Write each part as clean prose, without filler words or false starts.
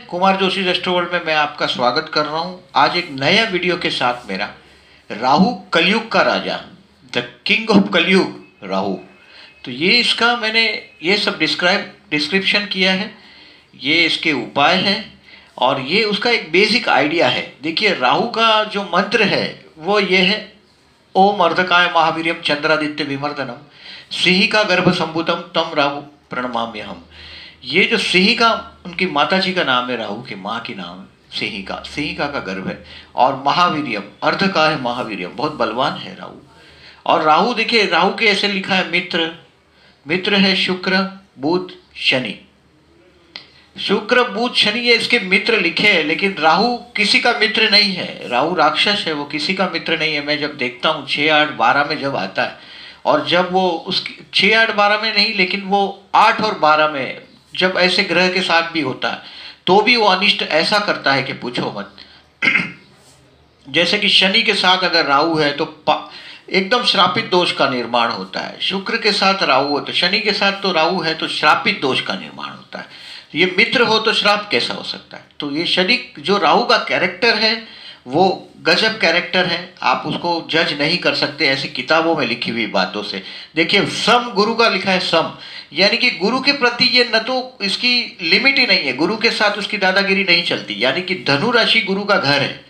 Kumar Joshi restaurant में मैं आपका स्वागत कर रहा हूं। आज एक नया वीडियो के साथ मेरा राहु कलयुग का राजा, द किंग ऑफ कलयुग राहु। तो ये इसका मैंने ये सब डिस्क्रिप्शन किया है, ये इसके उपाय हैं और ये उसका एक बेसिक आइडिया है। देखिए राहु का जो मंत्र है वो ये है, ओम अर्धकाय महावीर्यम चंद्रादित्य विमर्दनम सिंह का गर्भ संभूतम तम राहु प्रणमाम्यहम। ये जो सिंहिका, उनकी माता जी का नाम है, राहु की माँ की नाम है सिंहिका, सिंहिका का गर्भ है। और महावीर्यम, अर्ध का है महावीर्यम, बहुत बलवान है राहु। और राहु देखिए, राहु के ऐसे लिखा है मित्र, मित्र है शुक्र बुध शनि। शुक्र बुध शनि ये इसके मित्र लिखे हैं, लेकिन राहु किसी का मित्र नहीं है। राहु राक्षस है, वो किसी का मित्र नहीं है। मैं जब देखता हूँ 6, 8, 12 में जब आता है, और जब वो उसकी 6, 8, 12 में नहीं, लेकिन वो 8 और 12 में जब ऐसे ग्रह के साथ भी होता है तो भी वो अनिष्ट ऐसा करता है कि पूछो मत। जैसे कि शनि के साथ अगर राहु है तो एकदम श्रापित दोष का निर्माण होता है। शुक्र के साथ राहु हो तो, शनि के साथ तो राहु है तो श्रापित दोष का निर्माण होता है। ये मित्र हो तो श्राप कैसा हो सकता है? तो ये शनि जो राहु का कैरेक्टर है वो गजब कैरेक्टर है, आप उसको जज नहीं कर सकते ऐसी किताबों में लिखी हुई बातों से। देखिए सम गुरु का लिखा है, सम यानी कि गुरु के प्रति ये न तो इसकी लिमिट ही नहीं है, गुरु के साथ उसकी दादागिरी नहीं चलती। यानी कि धनु राशि गुरु का घर है,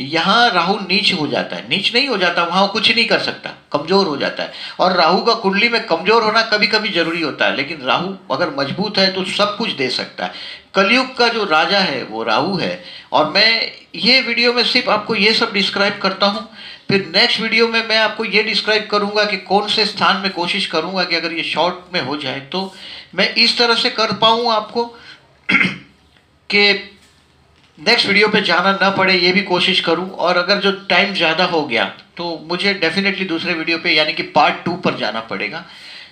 यहाँ राहु नीच हो जाता है, नीच नहीं हो जाता, वहाँ कुछ नहीं कर सकता, कमजोर हो जाता है। और राहु का कुंडली में कमजोर होना कभी कभी जरूरी होता है, लेकिन राहु अगर मजबूत है तो सब कुछ दे सकता है। कलयुग का जो राजा है वो राहु है। और मैं ये वीडियो में सिर्फ आपको ये सब डिस्क्राइब करता हूँ, फिर नेक्स्ट वीडियो में मैं आपको ये डिस्क्राइब करूँगा कि कौन से स्थान में कोशिश करूँगा कि अगर ये शॉर्ट में हो जाए तो मैं इस तरह से कर पाऊँ आपको कि नेक्स्ट वीडियो पे जाना ना पड़े, ये भी कोशिश करूं। और अगर जो टाइम ज़्यादा हो गया तो मुझे डेफिनेटली दूसरे वीडियो पे यानी कि पार्ट 2 पर जाना पड़ेगा।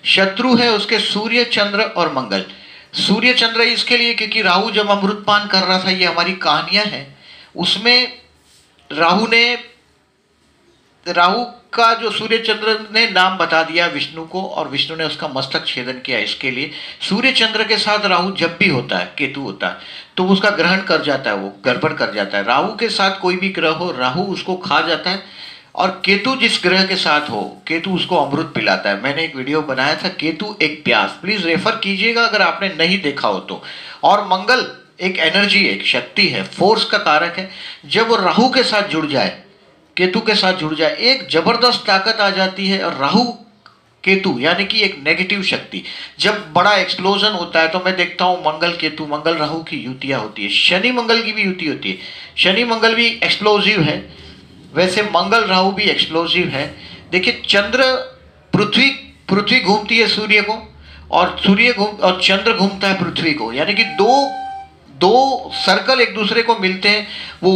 शत्रु है उसके सूर्य चंद्र और मंगल। सूर्य चंद्र इसके लिए क्योंकि राहु जब अमृतपान कर रहा था, ये हमारी कहानियां हैं, उसमें राहु का जो सूर्य चंद्र ने नाम बता दिया विष्णु को, और विष्णु ने उसका मस्तक छेदन किया। इसके लिए सूर्य चंद्र के साथ राहु जब भी होता है, केतु होता है, तो उसका ग्रहण कर जाता है, वो गड़बड़ कर जाता है। राहु के साथ कोई भी ग्रह हो, राहु उसको खा जाता है। और केतु जिस ग्रह के साथ हो, केतु उसको अमृत पिलाता है। मैंने एक वीडियो बनाया था, केतु एक प्यास, प्लीज रेफर कीजिएगा अगर आपने नहीं देखा हो तो। और मंगल एक एनर्जी, एक शक्ति है, फोर्स का कारक है। जब वो राहु के साथ जुड़ जाए, केतु के साथ जुड़ जाए, एक जबरदस्त ताकत आ जाती है। और राहु केतु यानी कि एक नेगेटिव शक्ति, जब बड़ा एक्सप्लोजन होता है तो मैं देखता हूं मंगल केतु, मंगल राहु की युतियां होती है, शनि मंगल की भी युति होती है। शनि मंगल भी एक्सप्लोजिव है, वैसे मंगल राहु भी एक्सप्लोजिव है। देखिए चंद्र, पृथ्वी घूमती है सूर्य को, और और चंद्र घूमता है पृथ्वी को, यानी कि दो सर्कल एक दूसरे को मिलते हैं। वो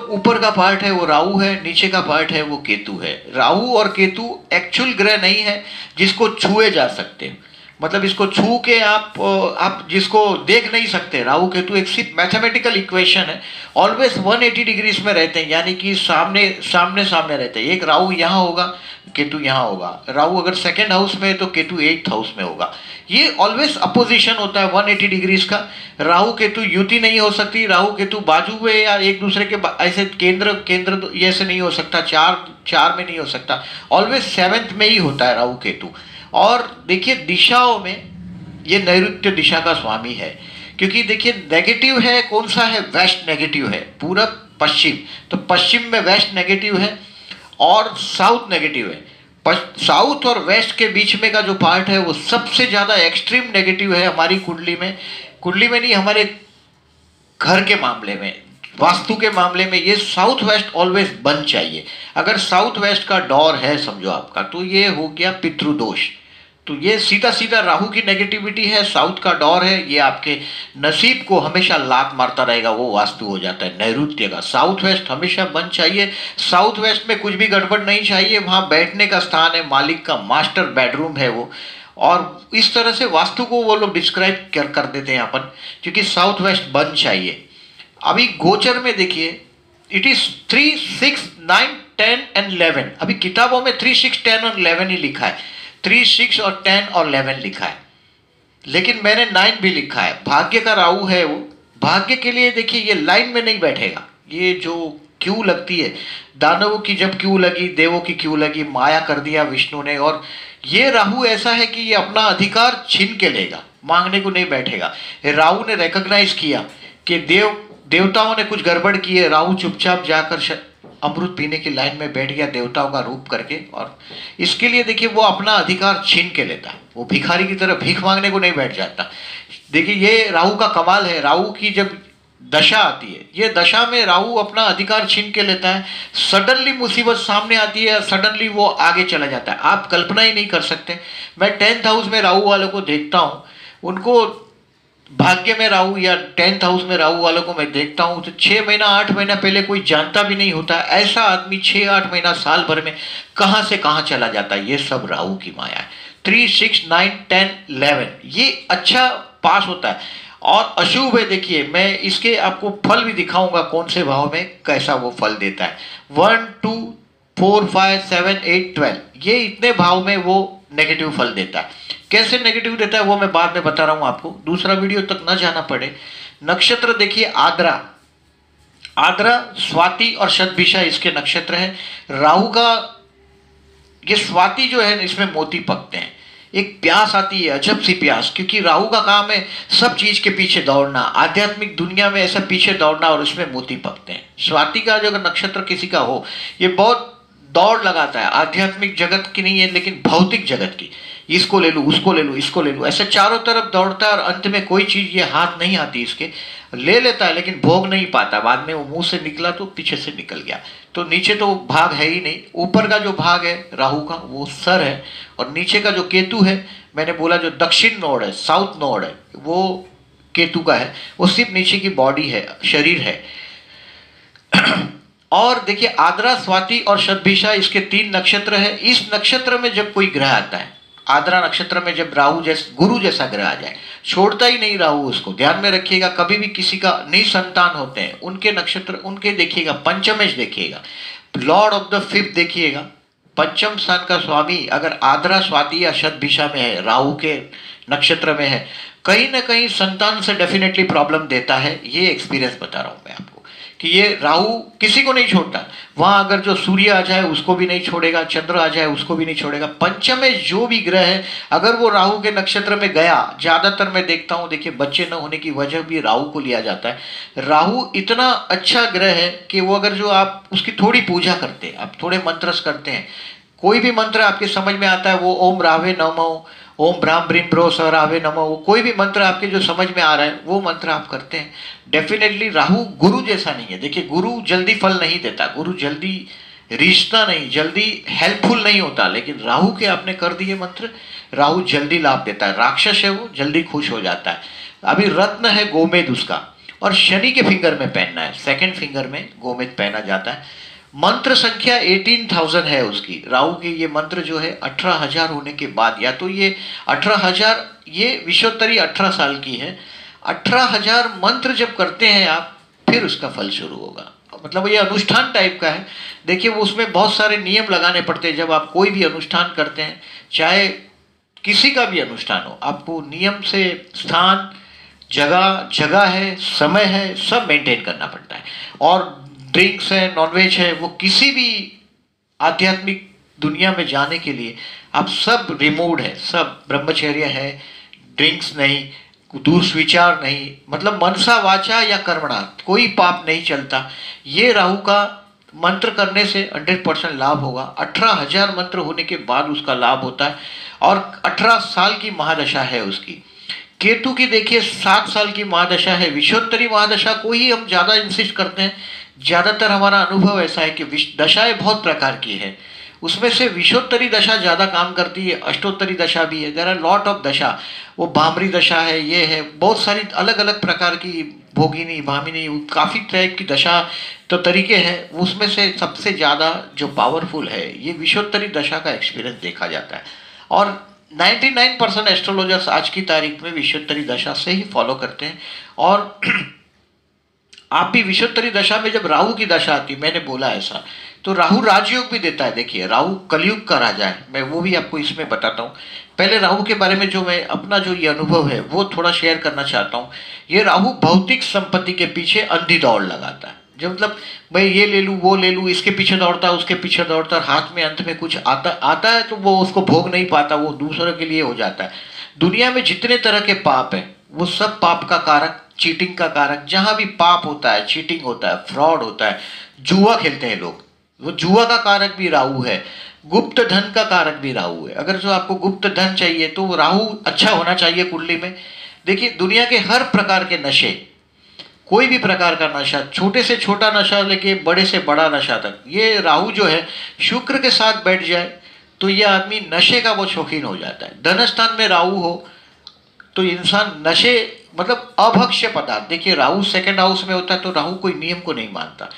ऊपर का पार्ट है वो राहु है, नीचे का पार्ट है वो केतु है। राहु और केतु एक्चुअल ग्रह नहीं है जिसको छुए जा सकते हैं, मतलब इसको छू के आप जिसको देख नहीं सकते। राहु केतु एक सिर्फ मैथमेटिकल इक्वेशन है, ऑलवेज 180 डिग्रीज में रहते हैं, यानी कि सामने रहते हैं। एक राहु यहाँ होगा, केतु यहाँ होगा। राहु अगर सेकंड हाउस में है तो केतु 8th हाउस में होगा। ये ऑलवेज अपोजिशन होता है 180 डिग्रीज का। राहु केतु युति नहीं हो सकती, राहु केतु बाजू में या एक दूसरे के ऐसे केंद्र ये ऐसे नहीं हो सकता, चार में नहीं हो सकता, ऑलवेज 7th में ही होता है राहु केतु। और देखिए दिशाओं में ये नैऋत्य दिशा का स्वामी है, क्योंकि देखिए नेगेटिव है, कौन सा है? वेस्ट नेगेटिव है, पूरब पश्चिम। तो पश्चिम में वेस्ट नेगेटिव है और साउथ नेगेटिव है। साउथ और वेस्ट के बीच में का जो पार्ट है वो सबसे ज्यादा एक्सट्रीम नेगेटिव है हमारी कुंडली में नहीं, हमारे घर के मामले में, वास्तु के मामले में ये साउथ वेस्ट ऑलवेज बंद चाहिए। अगर साउथ वेस्ट का डोर है समझो आपका, तो ये हो गया पितृदोष। तो ये सीधा राहु की नेगेटिविटी है, साउथ का डोर है, ये आपके नसीब को हमेशा लात मारता रहेगा, वो वास्तु हो जाता है नैऋत्य का। साउथ वेस्ट हमेशा बंद चाहिए, साउथ वेस्ट में कुछ भी गड़बड़ नहीं चाहिए, वहाँ बैठने का स्थान है, मालिक का मास्टर बेडरूम है वो। और इस तरह से वास्तु को वो लोग डिस्क्राइब कर देते हैं अपन, क्योंकि साउथ वेस्ट बंद चाहिए। अभी गोचर में देखिए, इट इज 3, 6, 9, 10 एंड 11। अभी किताबों में 3, 6, 10 और 11 ही लिखा है, 3, 6 और 10 और 11 लिखा है, लेकिन मैंने 9 भी लिखा है। भाग्य का राहु है वो, भाग्य के लिए देखिए ये लाइन में नहीं बैठेगा, ये जो क्यों लगती है, दानवों की जब क्यों लगी, देवों की क्यों लगी, माया कर दिया विष्णु ने। और ये राहु ऐसा है कि ये अपना अधिकार छीन के लेगा, मांगने को नहीं बैठेगा। राहु ने रिकॉग्नाइज किया कि देवताओं ने कुछ गड़बड़ की है, राहु चुपचाप जाकर अमृत पीने की लाइन में बैठ गया देवताओं का रूप करके, और इसके लिए देखिए वो अपना अधिकार छीन के लेता, वो भिखारी की तरह भीख मांगने को नहीं बैठ जाता। देखिए ये राहु का कमाल है, राहु की जब दशा आती है, ये दशा में राहु अपना अधिकार छीन के लेता है, सडनली मुसीबत सामने आती है, सडनली वो आगे चला जाता है, आप कल्पना ही नहीं कर सकते। मैं 10th हाउस में राहु वालों को देखता हूँ, उनको भाग्य में राहु या 10th हाउस में राहु वालों को मैं देखता हूँ तो 6 महीना 8 महीना पहले कोई जानता भी नहीं होता, ऐसा आदमी 6-8 महीना साल भर में कहाँ से कहाँ चला जाता है। ये सब राहु की माया है। 3, 6, 9, 10, 11 ये अच्छा पास होता है। और अशुभ है, देखिए मैं इसके आपको फल भी दिखाऊंगा कौन से भाव में कैसा वो फल देता है। 1, 2, 4, 5, 7, 8, 12 ये इतने भाव में वो नेगेटिव फल देता है। कैसे नेगेटिव देता है वो मैं बाद में बता रहा हूं आपको, दूसरा वीडियो तक न जाना पड़े। नक्षत्र देखिए आद्रा, आद्रा, स्वाति और शतभिषा इसके नक्षत्र है। राहु का ये स्वाति जो है इसमें मोती पकते हैं, एक प्यास आती है अजब सी प्यास, क्योंकि राहु का काम है सब चीज के पीछे दौड़ना, आध्यात्मिक दुनिया में ऐसा पीछे दौड़ना, और उसमें मोती पकते हैं। स्वाति का जो अगर नक्षत्र किसी का हो, ये बहुत दौड़ लगाता है, आध्यात्मिक जगत की नहीं है लेकिन भौतिक जगत की, इसको ले लूँ उसको ले लूँ इसको ले लूँ, ऐसे चारों तरफ दौड़ता है और अंत में कोई चीज ये हाथ नहीं आती इसके, ले लेता है लेकिन भोग नहीं पाता, बाद में वो मुंह से निकला तो पीछे से निकल गया। तो नीचे तो भाग है ही नहीं, ऊपर का जो भाग है राहु का वो सर है, और नीचे का जो केतु है, मैंने बोला जो दक्षिण नोड है, साउथ नोड है, वो केतु का है, वो सिर्फ नीचे की बॉडी है, शरीर है। और देखिए आद्रा, स्वाति और शतभिषा इसके 3 नक्षत्र है। इस नक्षत्र में जब कोई ग्रह आता है, आद्रा नक्षत्र में जब राहु जैसा गुरु जैसा ग्रह आ जाए, छोड़ता ही नहीं राहु उसको, ध्यान में रखिएगा। कभी भी किसी का निसंतान होते हैं उनके नक्षत्र, उनके देखिएगा पंचमेश देखिएगा, लॉर्ड ऑफ द 5th देखिएगा, पंचम स्थान का स्वामी अगर आद्रा, स्वाति या शतभिषा में है, राहु के नक्षत्र में है, कहीं ना कहीं संतान से डेफिनेटली प्रॉब्लम देता है। ये एक्सपीरियंस बता रहा हूं मैं आपको कि ये राहु किसी को नहीं छोड़ता। वहां अगर जो सूर्य आ जाए उसको भी नहीं छोड़ेगा, चंद्र आ जाए उसको भी नहीं छोड़ेगा। पंचम में जो भी ग्रह है अगर वो राहु के नक्षत्र में गया, ज्यादातर मैं देखता हूं, देखिए बच्चे न होने की वजह भी राहु को लिया जाता है। राहु इतना अच्छा ग्रह है कि वो अगर जो आप उसकी थोड़ी पूजा करते हैं, आप थोड़े मंत्रस करते हैं, कोई भी मंत्र आपके समझ में आता है, वो ओम रावे नमो, ओम ब्राह्म ब्रीम ब्रो स रावे नमो, कोई भी मंत्र आपके जो समझ में आ रहा है वो मंत्र आप करते हैं, डेफिनेटली राहु गुरु जैसा नहीं है। देखिए गुरु जल्दी फल नहीं देता, गुरु जल्दी रिश्ता नहीं, जल्दी हेल्पफुल नहीं होता, लेकिन राहु के आपने कर दिए मंत्र, राहु जल्दी लाभ देता है। राक्षस है वो, जल्दी खुश हो जाता है। अभी रत्न है गोमेद उसका, और शनि के फिंगर में पहनना है, 2nd फिंगर में गोमेद पहना जाता है। मंत्र संख्या 18,000 है उसकी, राहु के ये मंत्र जो है 18,000 होने के बाद, या तो ये 18,000, ये विश्वोत्तरी 18 साल की है, 18,000 मंत्र जब करते हैं आप, फिर उसका फल शुरू होगा। मतलब ये अनुष्ठान टाइप का है। देखिए वो उसमें बहुत सारे नियम लगाने पड़ते हैं। जब आप कोई भी अनुष्ठान करते हैं, चाहे किसी का भी अनुष्ठान हो, आपको नियम से स्थान, जगह है, समय है, सब मेंटेन करना पड़ता है। और ड्रिंक्स है, नॉनवेज है, वो किसी भी आध्यात्मिक दुनिया में जाने के लिए आप सब रिमूव्ड है, सब ब्रह्मचर्य है, ड्रिंक्स नहीं, दुष्विचार नहीं, मतलब मनसा वाचा या कर्मणा कोई पाप नहीं चलता। ये राहु का मंत्र करने से 100% लाभ होगा। 18,000 मंत्र होने के बाद उसका लाभ होता है, और 18 साल की महादशा है उसकी। केतु की देखिए 7 साल की महादशा है। विश्वोत्तरी महादशा को ही हम ज़्यादा इंसिस्ट करते हैं। ज़्यादातर हमारा अनुभव ऐसा है कि दशाएं बहुत प्रकार की है, उसमें से विश्वोत्तरी दशा ज़्यादा काम करती है, अष्टोत्तरी दशा भी है, देयर आर लॉट ऑफ दशा, वो भामरी दशा है, ये है, बहुत सारी अलग अलग प्रकार की, भोगिनी, भामिनी, काफ़ी टाइप की दशा तो तरीके हैं। उसमें से सबसे ज़्यादा जो पावरफुल है ये विश्वोत्तरी दशा का एक्सपीरियंस देखा जाता है। और 99% एस्ट्रोलॉजर्स आज की तारीख में विश्वोत्तरी दशा से ही फॉलो करते हैं। और आप भी विश्वोत्तरी दशा में जब राहु की दशा आती, मैंने बोला ऐसा तो राहु राजयोग भी देता है। देखिए राहु कलयुग का राजा है, मैं वो भी आपको इसमें बताता हूँ। पहले राहु के बारे में जो मैं अपना जो ये अनुभव है वो थोड़ा शेयर करना चाहता हूँ। ये राहु भौतिक संपत्ति के पीछे अंधी दौड़ लगाता है। जो मतलब मैं ये ले लूँ वो ले लूँ, इसके पीछे दौड़ता है उसके पीछे दौड़ता है, हाथ में अंत में कुछ आता आता है तो वो उसको भोग नहीं पाता, वो दूसरों के लिए हो जाता है। दुनिया में जितने तरह के पाप है वो सब पाप का कारक, चीटिंग का कारक, जहां भी पाप होता है, चीटिंग होता है, फ्रॉड होता है, जुआ खेलते हैं लोग, वो जुआ का कारक भी राहु है। गुप्त धन का कारक भी राहु है। अगर जो आपको गुप्त धन चाहिए तो राहु अच्छा होना चाहिए कुंडली में। देखिए दुनिया के हर प्रकार के नशे, कोई भी प्रकार का नशा, छोटे से छोटा नशा लेके बड़े से बड़ा नशा तक, ये राहु जो है शुक्र के साथ बैठ जाए तो ये आदमी नशे का वो शौकीन हो जाता है। धन स्थान में राहु हो तो इंसान नशे, मतलब अभक्ष्य पदार्थ। देखिए राहु सेकंड हाउस में होता है तो राहु कोई नियम को नहीं मानता,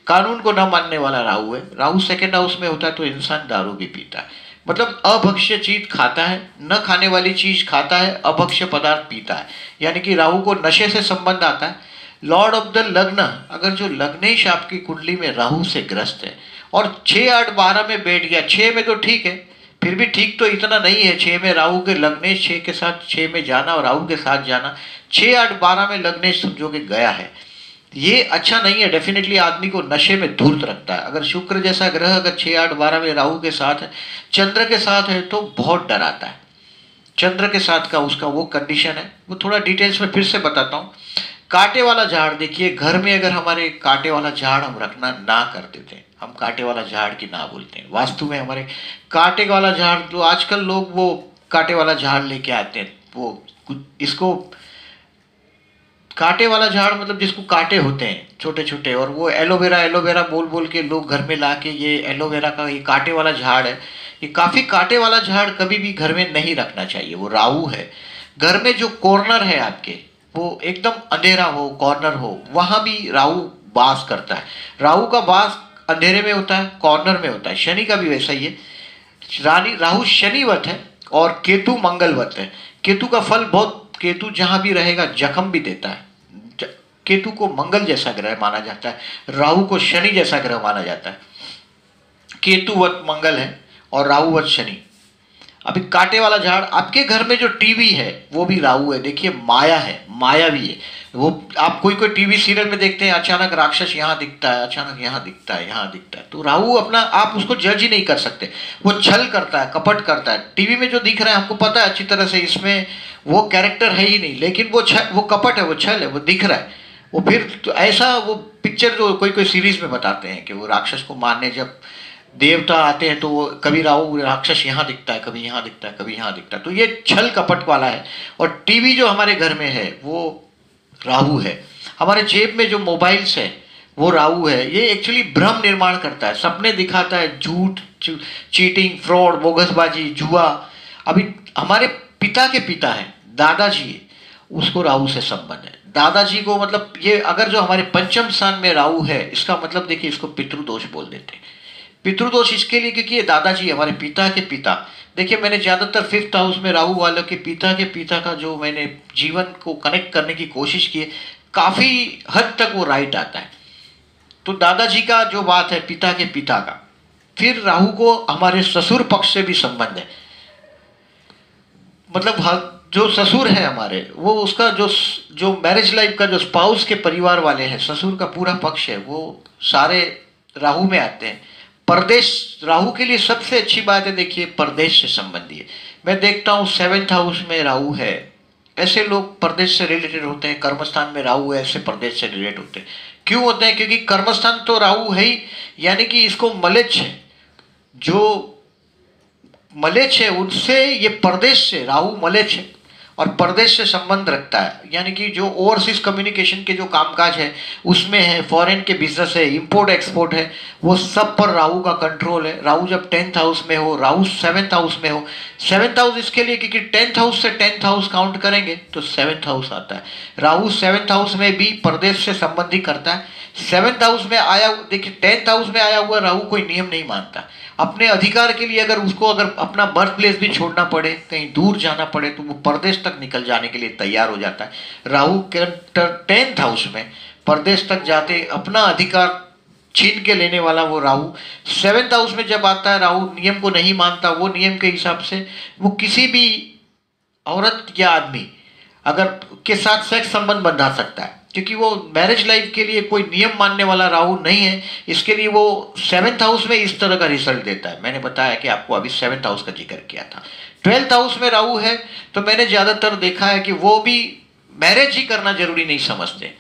कानून को न मानने वाला राहु है। राहु सेकंड हाउस में होता है तो इंसान दारू भी पीता है, मतलब अभक्ष्य चीज खाता है, न खाने वाली चीज खाता है, अभक्ष्य पदार्थ पीता है, यानी कि राहु को नशे से संबंध आता है। लॉर्ड ऑफ द लग्न, अगर जो लग्नेश आपकी कुंडली में राहु से ग्रस्त है और 6, 8, 12 में बैठ गया, 6 में तो ठीक है, फिर भी ठीक तो इतना नहीं है। 6 में राहु के लग्नेश, 6 के साथ 6 में जाना और राहु के साथ जाना, 6, 8, 12 में लग्नेश समझो कि गया है, ये अच्छा नहीं है। डेफिनेटली आदमी को नशे में धूर्त रखता है। अगर शुक्र जैसा ग्रह अगर 6, 8, 12 में राहु के साथ है, चंद्र के साथ है तो बहुत डराता है। चंद्र के साथ का उसका वो कंडीशन है, वो थोड़ा डिटेल्स में फिर से बताता हूँ। कांटे वाला झाड़, देखिए घर में अगर हमारे कांटे वाला झाड़ हम रखना ना कर देते, हम कांटे वाला झाड़ की ना बोलते हैं, वास्तु में हमारे कांटे वाला झाड़, जो आजकल लोग वो कांटे वाला झाड़ लेके आते हैं, वो इसको कांटे वाला झाड़ मतलब जिसको कांटे होते हैं छोटे छोटे, और वो एलोवेरा एलोवेरा बोल बोल के लोग घर में ला के ये एलोवेरा का ये कांटे वाला झाड़ है, ये काफ़ी कांटे वाला झाड़ कभी भी घर में नहीं रखना चाहिए, वो राहु है। घर में जो कॉर्नर है आपके वो एकदम अंधेरा हो, कॉर्नर हो, वहाँ भी राहु वास करता है। राहु का वास अंधेरे में होता है, कॉर्नर में होता है। शनि का भी वैसा ही है। राहु शनिवत है और केतु मंगलवत है। केतु का फल बहुत, केतु जहाँ भी रहेगा जख्म भी देता है। केतु को मंगल जैसा ग्रह माना जाता है, राहु को शनि जैसा ग्रह माना जाता है। केतुवत मंगल है और राहुवत शनि। अभी कांटे वाला झाड़, आपके घर में जो टीवी है वो भी राहु है। देखिए माया है, माया भी है वो। आप कोई कोई टीवी सीरियल में देखते हैं अचानक राक्षस यहाँ दिखता है, अचानक यहाँ दिखता है, यहाँ दिखता है, तो राहु अपना, आप उसको जज ही नहीं कर सकते। वो छल करता है, कपट करता है। टीवी में जो दिख रहा है हमको पता है अच्छी तरह से इसमें वो कैरेक्टर है ही नहीं, लेकिन वो कपट है, वो छल है, वो दिख रहा है। वो फिर तो ऐसा वो पिक्चर जो कोई कोई सीरीज में बताते हैं कि वो राक्षस को मारने जब देवता आते हैं तो वो कभी राहु राक्षस यहाँ दिखता है, कभी यहाँ दिखता है, कभी यहाँ दिखता है, तो ये छल कपट वाला है। और टीवी जो हमारे घर में है वो राहु है। हमारे जेब में जो मोबाइल्स है वो राहु है। ये एक्चुअली भ्रम निर्माण करता है, सपने दिखाता है, झूठ, चीटिंग, फ्रॉड, बोगसबाजी, जुआ। अभी हमारे पिता के पिता है, दादाजी, उसको राहु से संबंध है। दादाजी को मतलब ये अगर जो हमारे पंचम स्थान में राहु है, इसका मतलब देखिए इसको पितृदोष बोल देते हैं। पितृदोष इसके लिए क्योंकि ये दादाजी हमारे पिता के पिता। देखिए मैंने ज़्यादातर 5th हाउस में राहु वालों के पिता का जो मैंने जीवन को कनेक्ट करने की कोशिश की है, काफ़ी हद तक वो राइट आता है। तो दादाजी का जो बात है पिता के पिता का, फिर राहु को हमारे ससुर पक्ष से भी संबंध है। मतलब जो ससुर है हमारे, वो उसका जो मैरिज लाइफ का जो स्पाउस के परिवार वाले हैं, ससुर का पूरा पक्ष है, वो सारे राहु में आते हैं। परदेश राहु के लिए सबसे अच्छी बात है, देखिए परदेश से संबंधी है। मैं देखता हूँ 7th हाउस में राहु है, ऐसे लोग परदेश से रिलेटेड होते हैं। कर्मस्थान में राहु है, ऐसे परदेश से रिलेटेड होते हैं। क्यों होते हैं? क्योंकि कर्मस्थान तो राहु है ही, यानी कि इसको मलेच्छ है, जो मलेच्छ है उनसे ये परदेश से, राहु मलेच्छ है और परदेश से संबंध रखता है। यानी कि जो ओवरसीज कम्युनिकेशन के जो कामकाज है उसमें है, फॉरेन के बिजनेस है, इंपोर्ट एक्सपोर्ट है, वो सब पर राहु का कंट्रोल है। राहु जब 10th हाउस में हो, राहु 7th हाउस में हो, 7th हाउस इसके लिए क्योंकि 10th हाउस से 10th हाउस काउंट करेंगे तो 7th हाउस आता है। राहु 7th हाउस में भी परदेश से संबंधी करता है। 7th हाउस में आया, देखिए 10th हाउस में आया हुआ राहु कोई नियम नहीं मानता। अपने अधिकार के लिए अगर उसको अगर अपना बर्थ प्लेस भी छोड़ना पड़े, कहीं दूर जाना पड़े, तो वो परदेश तक निकल जाने के लिए तैयार हो जाता है। राहु के 10th हाउस में परदेश तक जाते अपना अधिकार छीन के लेने वाला वो राहु 7th हाउस में जब आता है, राहु नियम को नहीं मानता, वो नियम के हिसाब से वो किसी भी औरत या आदमी अगर के साथ सेक्स संबंध बंधा सकता है, क्योंकि वो मैरिज लाइफ के लिए कोई नियम मानने वाला राहु नहीं है। इसके लिए वो 7th हाउस में इस तरह का रिजल्ट देता है। मैंने बताया कि आपको अभी 7th हाउस का जिक्र किया था। 12th हाउस में राहु है तो मैंने ज़्यादातर देखा है कि वो भी मैरिज ही करना जरूरी नहीं समझते।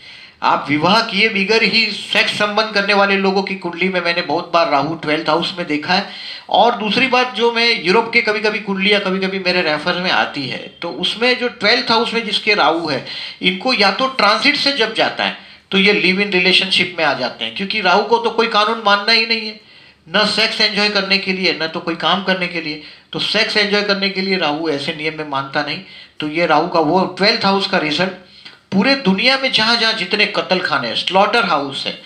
आप विवाह किए बिगर ही सेक्स संबंध करने वाले लोगों की कुंडली में मैंने बहुत बार राहु 12th हाउस में देखा है। और दूसरी बात, जो मैं यूरोप के कभी कभी कुंडलियाँ कभी कभी मेरे रेफर में आती है, तो उसमें जो 12th हाउस में जिसके राहु है, इनको या तो ट्रांजिट से जब जाता है तो ये लिव इन रिलेशनशिप में आ जाते हैं, क्योंकि राहु को तो कोई कानून मानना ही नहीं है, न सेक्स एंजॉय करने के लिए, न तो कोई काम करने के लिए। तो सेक्स एंजॉय करने के लिए राहु ऐसे नियम में मानता नहीं। तो ये राहु का वो 12th हाउस का रिजल्ट पूरे दुनिया में जहां जहां जितने कत्ल खाने हैं, स्लॉटर हाउस है,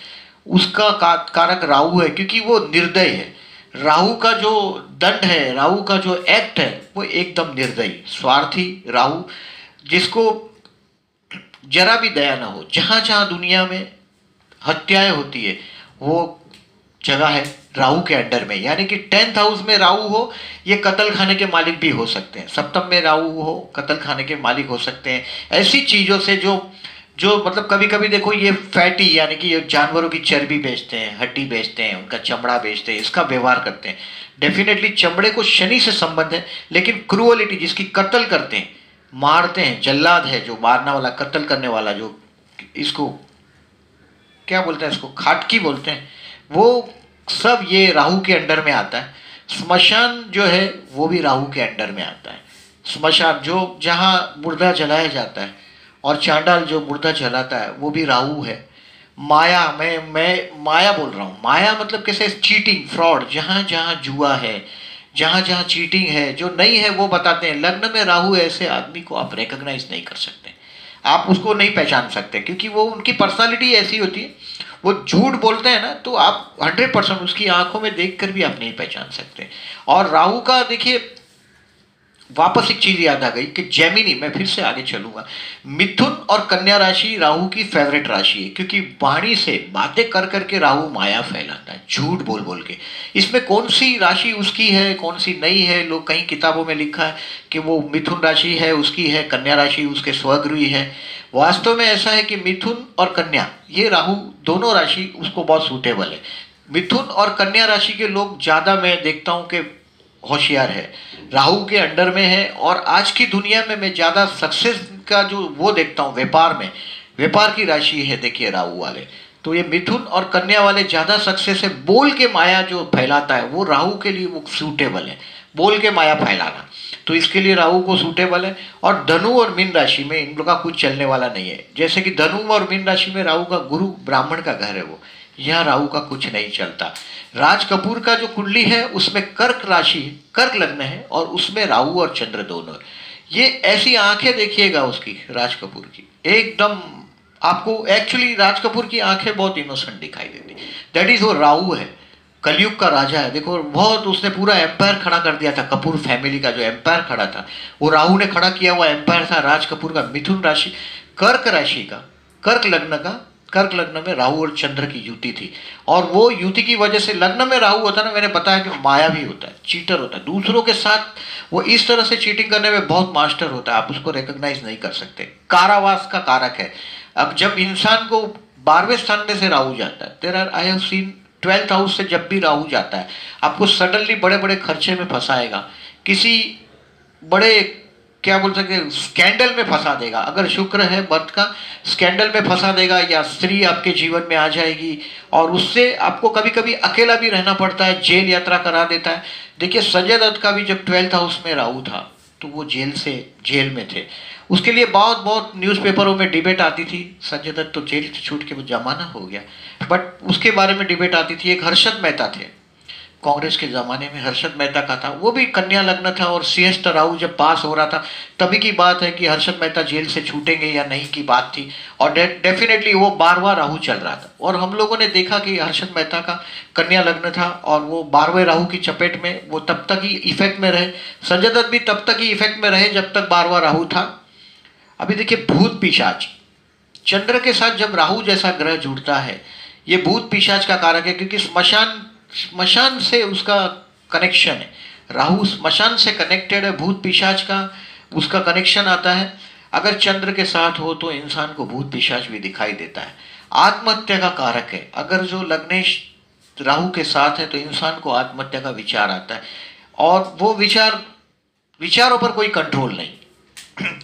उसका कारक राहु है, क्योंकि वो निर्दय है। राहु का जो दंड है, राहु का जो एक्ट है, वो एकदम निर्दयी स्वार्थी राहु, जिसको जरा भी दया ना हो। जहां जहां दुनिया में हत्याएं होती है वो जगह है राहु के अंडर में। यानी कि 10th हाउस में राहु हो, ये कत्ल खाने के मालिक भी हो सकते हैं। सप्तम में राहु हो, कत्ल खाने के मालिक हो सकते हैं। ऐसी चीज़ों से जो जो मतलब कभी कभी देखो, ये फैटी यानी कि ये जानवरों की चर्बी बेचते हैं, हड्डी बेचते हैं, उनका चमड़ा बेचते हैं, इसका व्यवहार करते हैं। डेफिनेटली चमड़े को शनि से संबंध है, लेकिन क्रूअलिटी जिसकी कत्ल करते हैं, मारते हैं, जल्लाद है जो मारने वाला, कत्ल करने वाला, जो इसको क्या बोलते हैं, इसको खाटकी बोलते हैं, वो सब ये राहु के अंडर में आता है। स्मशान जो है वो भी राहु के अंडर में आता है। स्मशान जो जहाँ मुर्दा जलाया जाता है, और चांडाल जो मुर्दा जलाता है, वो भी राहु है। माया, मैं माया बोल रहा हूँ। माया मतलब कैसे, चीटिंग, फ्रॉड, जहाँ जहाँ जुआ है, जहाँ जहाँ चीटिंग है, जो नहीं है वो बताते हैं। लग्न में राहु ऐसे आदमी को आप रिकॉग्नाइज नहीं कर सकते, आप उसको नहीं पहचान सकते, क्योंकि वो उनकी पर्सनालिटी ऐसी होती है। वो झूठ बोलते हैं ना, तो आप 100% उसकी आंखों में देखकर भी आप नहीं पहचान सकते। और राहु का देखिए, वापस एक चीज याद आ गई कि जेमिनी, मैं फिर से आगे चलूंगा, मिथुन और कन्या राशि राहु की फेवरेट राशि है, क्योंकि वाणी से बातें कर करके राहु माया फैलाता है, झूठ बोल बोल के। इसमें कौन सी राशि उसकी है, कौन सी नहीं है, लोग कहीं किताबों में लिखा है कि वो मिथुन राशि है उसकी है, कन्या राशि उसके स्वगृही है। वास्तव में ऐसा है कि मिथुन और कन्या, ये राहु दोनों राशि उसको बहुत सूटेबल है। मिथुन और कन्या राशि के लोग ज़्यादा, मैं देखता हूँ कि होशियार है, राहु के अंडर में है। और आज की दुनिया में मैं ज़्यादा सक्सेस का जो वो देखता हूँ, व्यापार में, व्यापार की राशि है देखिए राहु वाले, तो ये मिथुन और कन्या वाले ज़्यादा सक्सेस है। बोल के माया जो फैलाता है वो राहु के लिए वो सूटेबल है, बोल के माया फैलाना, तो इसके लिए राहु को सूटेबल है। और धनु और मीन राशि में इन लोग का कुछ चलने वाला नहीं है। जैसे कि धनु और मीन राशि में राहु का गुरु ब्राह्मण का घर है, वो यहाँ राहु का कुछ नहीं चलता। राज कपूर का जो कुंडली है उसमें कर्क राशि, कर्क लग्न है, और उसमें राहु और चंद्र दोनों। ये ऐसी आंखें देखिएगा उसकी, राज कपूर की, एकदम आपको एक्चुअली राज कपूर की आंखें बहुत इनोसेंट दिखाई देती। दैट इज वो राहु है, कलयुग का राजा है। देखो बहुत उसने पूरा एम्पायर खड़ा कर दिया था, कपूर फैमिली का जो एम्पायर खड़ा था वो राहु ने खड़ा किया हुआ एम्पायर था राज कपूर का। मिथुन राशि, कर्क राशि का, कर्क लग्न का, कर्क लग्न में राहु और चंद्र की युति थी। और वो युति की वजह से, लग्न में राहु होता है ना, मैंने बताया कि माया भी होता है, चीटर होता है, दूसरों के साथ वो इस तरह से चीटिंग करने में बहुत मास्टर होता है, आप उसको रिकॉग्नाइज नहीं कर सकते। कारावास का कारक है। अब जब इंसान को 12वें स्थान में से राहु जाता है, there are, I have seen 12th house से जब भी राहु जाता है, आपको सडनली बड़े बड़े खर्चे में फंसाएगा, किसी बड़े क्या बोल सकते हैं स्कैंडल में फंसा देगा। अगर शुक्र है बर्थ का, स्कैंडल में फंसा देगा, या स्त्री आपके जीवन में आ जाएगी, और उससे आपको कभी कभी अकेला भी रहना पड़ता है, जेल यात्रा करा देता है। देखिए संजय दत्त का भी जब 12th हाउस में राहु था तो वो जेल में थे। उसके लिए बहुत बहुत न्यूज़पेपरों में डिबेट आती थी। संजय दत्त तो जेल से छूट के वो जमाना हो गया, बट उसके बारे में डिबेट आती थी। एक हर्षद मेहता थे, कांग्रेस के ज़माने में हर्षद मेहता का था, वो भी कन्या लग्न था, और सिंहस्थ राहु जब पास हो रहा था तभी की बात है कि हर्षद मेहता जेल से छूटेंगे या नहीं की बात थी। और डेफिनेटली वो 12वां राहु चल रहा था, और हम लोगों ने देखा कि हर्षद मेहता का कन्या लग्न था, और वो 12वें राहु की चपेट में वो तब तक ही इफेक्ट में रहे। संजय दत्त भी तब तक ही इफेक्ट में रहे जब तक 12वां राहु था। अभी देखिए भूत पिशाच, चंद्र के साथ जब राहु जैसा ग्रह जुड़ता है, ये भूत पिशाच का कारक है, क्योंकि स्मशान से उसका कनेक्शन है। राहु स्मशान से कनेक्टेड है, भूत पिशाच का उसका कनेक्शन आता है। अगर चंद्र के साथ हो तो इंसान को भूत पिशाच भी दिखाई देता है। आत्महत्या का कारक है, अगर जो लग्नेश राहु के साथ है तो इंसान को आत्महत्या का विचार आता है, और वो विचारों पर कोई कंट्रोल नहीं।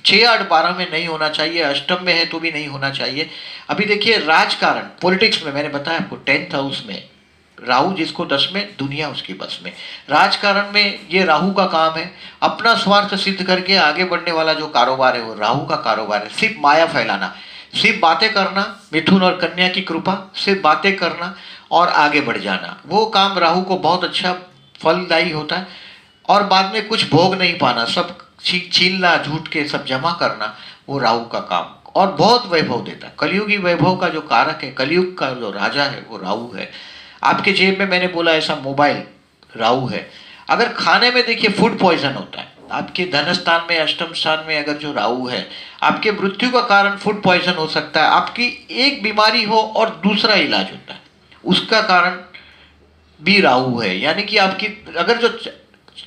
6, 8, 12 में नहीं होना चाहिए, अष्टम में है तो भी नहीं होना चाहिए। अभी देखिए राजकारण, पॉलिटिक्स में मैंने बताया आपको 10th हाउस में राहु, जिसको 10 में, दुनिया उसकी बस में। राजकारण में ये राहु का काम है, अपना स्वार्थ सिद्ध करके आगे बढ़ने वाला जो कारोबार है वो राहु का कारोबार है। सिर्फ माया फैलाना, सिर्फ बातें करना, मिथुन और कन्या की कृपा, सिर्फ बातें करना और आगे बढ़ जाना, वो काम राहु को बहुत अच्छा फलदायी होता है। और बाद में कुछ भोग नहीं पाना, सब छीनना, झूठ के सब जमा करना, वो राहु का काम, और बहुत वैभव देता है। कलयुगी वैभव का जो कारक है, कलयुग का जो राजा है वो राहु है। आपके जेब में मैंने बोला ऐसा मोबाइल, राहु है। अगर खाने में देखिए फूड पॉइजन होता है, आपके धन स्थान में, अष्टम स्थान में अगर जो राहु है, आपके मृत्यु का कारण फूड पॉइजन हो सकता है। आपकी एक बीमारी हो और दूसरा इलाज होता है, उसका कारण भी राहु है। यानी कि आपकी अगर जो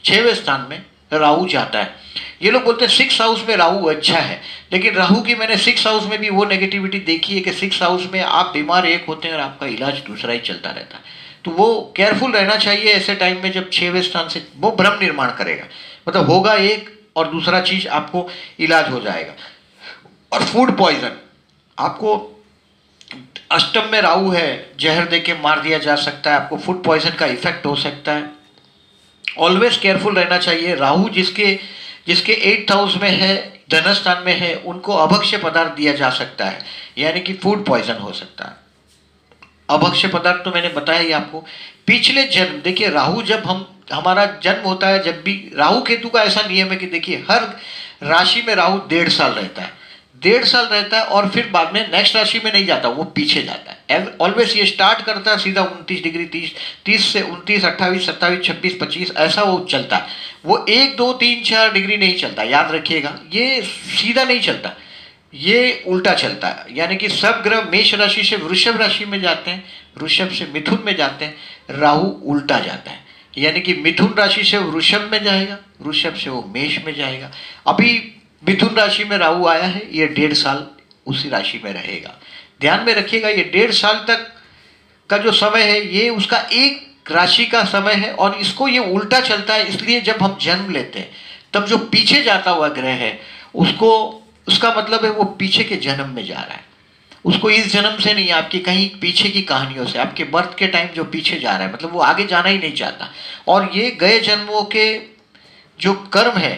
6वें स्थान में राहु जाता है, ये लोग बोलते हैं 6th हाउस में राहु अच्छा है, लेकिन राहु की मैंने 6th हाउस में भी वो नेगेटिविटी देखी है कि 6th हाउस में आप बीमार एक होते हैं और आपका इलाज दूसरा ही चलता रहता है। तो वो केयरफुल रहना चाहिए ऐसे टाइम में, जब 6वें स्थान से वो भ्रम निर्माण करेगा, मतलब होगा एक और दूसरा चीज आपको इलाज हो जाएगा। और फूड पॉइजन, आपको अष्टम में राहु है, जहर दे के मार दिया जा सकता है, आपको फूड पॉइजन का इफेक्ट हो सकता है। ऑलवेज केयरफुल रहना चाहिए। राहु जिसके 8th हाउस में है, धन स्थान में है, उनको अभक्ष्य पदार्थ दिया जा सकता है, यानी कि फूड पॉइजन हो सकता है। अभक्ष्य पदार्थ तो मैंने बताया ही आपको। पिछले जन्म, देखिए राहु जब हमारा जन्म होता है, जब भी राहु केतु का ऐसा नियम है कि देखिए हर राशि में राहु 1.5 साल रहता है, 1.5 साल रहता है, और फिर बाद में नेक्स्ट राशि में नहीं जाता, वो पीछे जाता है। ऑलवेज ये स्टार्ट करता है सीधा 29 डिग्री, 30 से 29, 28, 27, 26, 25, ऐसा वो चलता है। वो 1, 2, 3, 4 डिग्री नहीं चलता, याद रखिएगा, ये सीधा नहीं चलता, ये उल्टा चलता है। यानी कि सब ग्रह मेष राशि से वृषभ राशि में जाते हैं, वृषभ से मिथुन में जाते हैं, राहु उल्टा जाता है। यानी कि मिथुन राशि से वृषभ में जाएगा, वृषभ से वो मेष में जाएगा। अभी मिथुन राशि में राहु आया है, ये 1.5 साल उसी राशि में रहेगा। ध्यान में रखिएगा, ये 1.5 साल तक का जो समय है, ये उसका एक राशि का समय है, और इसको ये उल्टा चलता है। इसलिए जब हम जन्म लेते हैं तब जो पीछे जाता हुआ ग्रह है, उसका मतलब है वो पीछे के जन्म में जा रहा है, उसको इस जन्म से नहीं, आपकी कहीं पीछे की कहानियों से, आपके बर्थ के टाइम जो पीछे जा रहा है, मतलब वो आगे जाना ही नहीं चाहता। और ये गए जन्मों के जो कर्म है,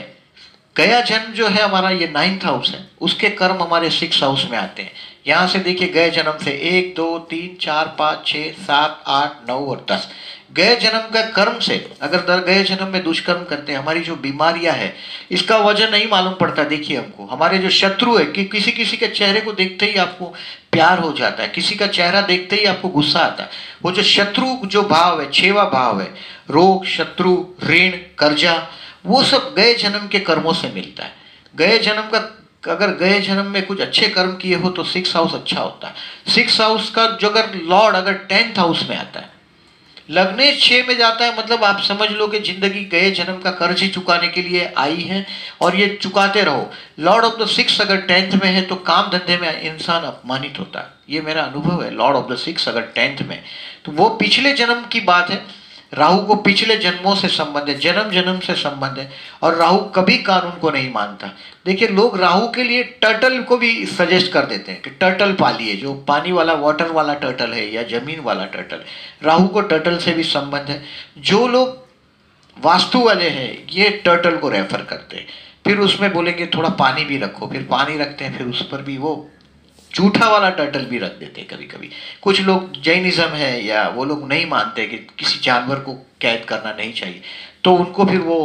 गया जन्म जो है हमारा, ये 9th हाउस है, उसके कर्म हमारे 6th हाउस में आते हैं। यहाँ से देखिए गए जन्म से 1, 2, 3, 4, 5, 6, 7, 8, 9 और 10 गए जन्म का कर्म से, अगर गए जन्म में दुष्कर्म करते हैं, हमारी जो बीमारियां है, इसका वजह नहीं मालूम पड़ता। देखिए हमको हमारे जो शत्रु है, कि किसी किसी के चेहरे को देखते ही आपको प्यार हो जाता है, किसी का चेहरा देखते ही आपको गुस्सा आता है। वो जो शत्रु जो भाव है, 6वां भाव है, रोग, शत्रु, ऋण, कर्जा, वो सब गए जन्म के कर्मों से मिलता है। गए जन्म का, अगर गए जन्म में कुछ अच्छे कर्म किए हो तो 6th हाउस अच्छा होता है। 6th हाउस का जो अगर लॉर्ड अगर 10th हाउस में आता है, लग्नेश 6 में जाता है, मतलब आप समझ लो कि जिंदगी गए जन्म का कर्ज ही चुकाने के लिए आई है, और ये चुकाते रहो। लॉर्ड ऑफ द 6 अगर 10th में है तो काम धंधे में इंसान अपमानित होता है, ये मेरा अनुभव है। लॉर्ड ऑफ द 6 अगर 10th में, तो वो पिछले जन्म की बात है। राहु को पिछले जन्मों से संबंध है, जन्म जन्म से संबंध है, और राहु कभी कानून को नहीं मानता। देखिए लोग राहु के लिए टर्टल को भी सजेस्ट कर देते हैं कि टर्टल पालिए, जो पानी वाला, वाटर वाला टर्टल है या जमीन वाला टर्टल। राहु को टर्टल से भी संबंध है। जो लोग वास्तु वाले हैं ये टर्टल को रेफर करते हैं, फिर उसमें बोलेंगे थोड़ा पानी भी रखो, फिर पानी रखते हैं, फिर उस पर भी वो जूठा वाला टर्टल भी रख देते हैं कभी कभी। कुछ लोग जैनिज्म है या वो लोग नहीं मानते कि किसी जानवर को कैद करना नहीं चाहिए, तो उनको फिर वो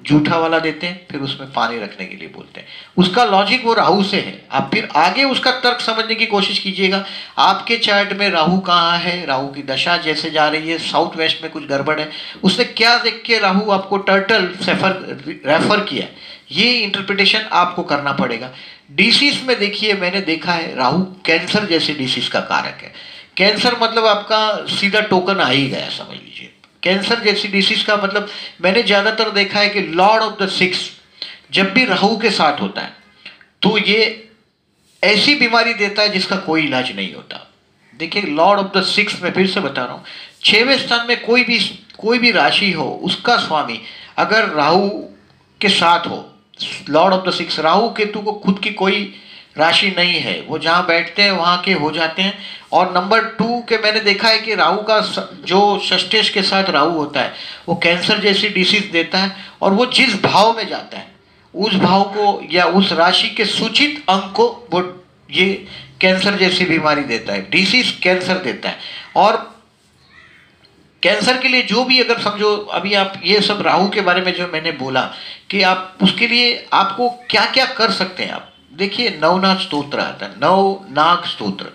जूठा वाला देते हैं, फिर उसमें पानी रखने के लिए बोलते हैं। उसका लॉजिक वो राहु से है। आप फिर आगे उसका तर्क समझने की कोशिश कीजिएगा। आपके चार्ट में राहु कहाँ है, राहु की दशा जैसे जा रही है, साउथ वेस्ट में कुछ गड़बड़ है, उसने क्या देख के राहु आपको टर्टल रेफर किया, ये इंटरप्रिटेशन आपको करना पड़ेगा। डिसीज में देखिए, मैंने देखा है राहु कैंसर जैसे डिसीज का कारक है। कैंसर मतलब आपका सीधा टोकन आ ही गया, समझ लीजिए। कैंसर जैसी डिसीज का मतलब मैंने ज्यादातर देखा है कि लॉर्ड ऑफ द सिक्स जब भी राहु के साथ होता है तो ये ऐसी बीमारी देता है जिसका कोई इलाज नहीं होता। देखिए लॉर्ड ऑफ द सिक्स, मैं फिर से बता रहा हूं, 6वें स्थान में कोई भी राशि हो, उसका स्वामी अगर राहु के साथ हो, Lord of the six, Rahu Ketu को खुद की कोई राशि नहीं है, वो जहां बैठते हैं वहां के हो जाते हैं। और नंबर 2 के मैंने देखा है कि राहु का जो षष्टेश के साथ राहु होता है वो कैंसर जैसी डिसीज देता है, और वो जिस भाव में जाता है उस भाव को या उस राशि के सूचित अंक को वो ये कैंसर जैसी बीमारी देता है, डिसीज कैंसर देता है। और कैंसर के लिए जो भी, अगर समझो अभी आप ये सब राहु के बारे में जो मैंने बोला कि आप उसके लिए आपको क्या क्या कर सकते हैं, आप देखिए नवनाथ स्तोत्र आता है, नवनाग स्तोत्र,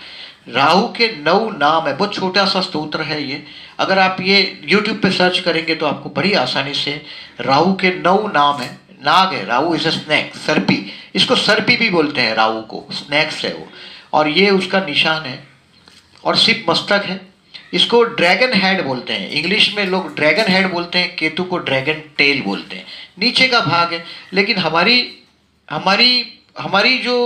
राहु के 9 नाम है, बहुत छोटा सा स्तोत्र है ये। अगर आप ये YouTube पे सर्च करेंगे तो आपको बड़ी आसानी से राहु के 9 नाम है। नाग है, राहु इज अ स्नैक, सर्पी, इसको सर्पी भी बोलते हैं, राहु को स्नैक्स है वो, और ये उसका निशान है और सिर्फ मस्तक है। इसको ड्रैगन हेड बोलते हैं, इंग्लिश में लोग ड्रैगन हेड बोलते हैं, केतु को ड्रैगन टेल बोलते हैं, नीचे का भाग है। लेकिन हमारी हमारी हमारी जो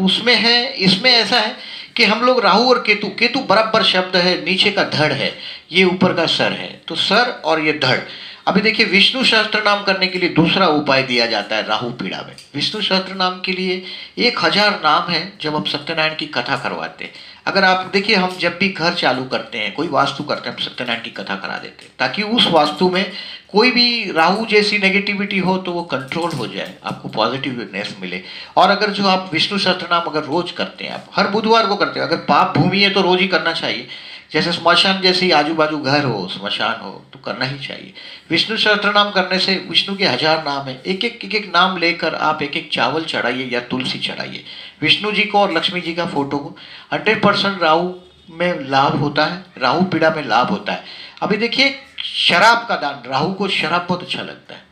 उसमें है, इसमें ऐसा है कि हम लोग राहु और केतु, केतु बराबर शब्द है, नीचे का धड़ है, ये ऊपर का सर है, तो सर और ये धड़। अभी देखिए विष्णु सहस्त्र नाम करने के लिए दूसरा उपाय दिया जाता है राहु पीड़ा में। विष्णु सहस्त्र नाम के लिए 1000 नाम है जब हम सत्यनारायण की कथा करवाते हैं। अगर आप देखिए, हम जब भी घर चालू करते हैं, कोई वास्तु करते हैं, हम सत्यनारायण की कथा करा देते हैं ताकि उस वास्तु में कोई भी राहु जैसी नेगेटिविटी हो तो वो कंट्रोल हो जाए, आपको पॉजिटिवनेस मिले। और अगर जो आप विष्णु सहस्त्रनाम अगर रोज करते हैं, आप हर बुधवार को करते हैं, अगर पाप भूमि है तो रोज ही करना चाहिए, जैसे स्मशान जैसे आजू बाजू घर हो, स्मशान हो, तो करना ही चाहिए। विष्णु सहस्त्रनाम करने से, विष्णु के 1000 नाम है, एक एक नाम लेकर आप एक चावल चढ़ाइए या तुलसी चढ़ाइए विष्णु जी को और लक्ष्मी जी का फोटो को। 100% राहु में लाभ होता है, राहु पीड़ा में लाभ होता है। अभी देखिए शराब का दान, राहु को शराब बहुत अच्छा लगता है।